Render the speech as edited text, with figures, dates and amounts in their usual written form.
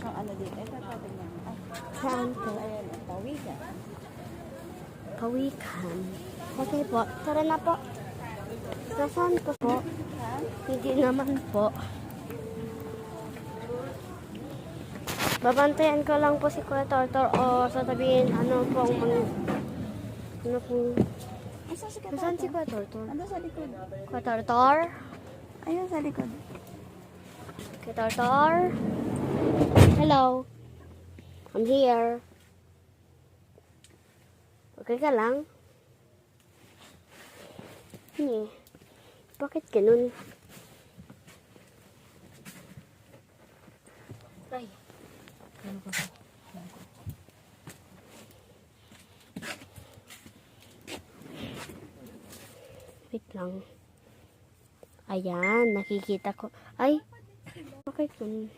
siyang ano dito. Ito, tingnan mo. Ay, Saan po? ayan, pawikan. Pawikan. Okay po. Tara na po. Saan po po? Ha? Hindi naman po. Babantayan ko lang po si Kuya Tortor o sasabihin ano pong ano pong Asan si nasaan si Kuya Tortor? Ano sa likod? Kuya Tortor? Ayun sa likod. Kuya Tortor? Hello? I'm here. Okay ka lang? Hindi. Bakit ganun? Ay. Ano ba? Wait lang. Ayan, nakikita ko. Ay, bakit ganun?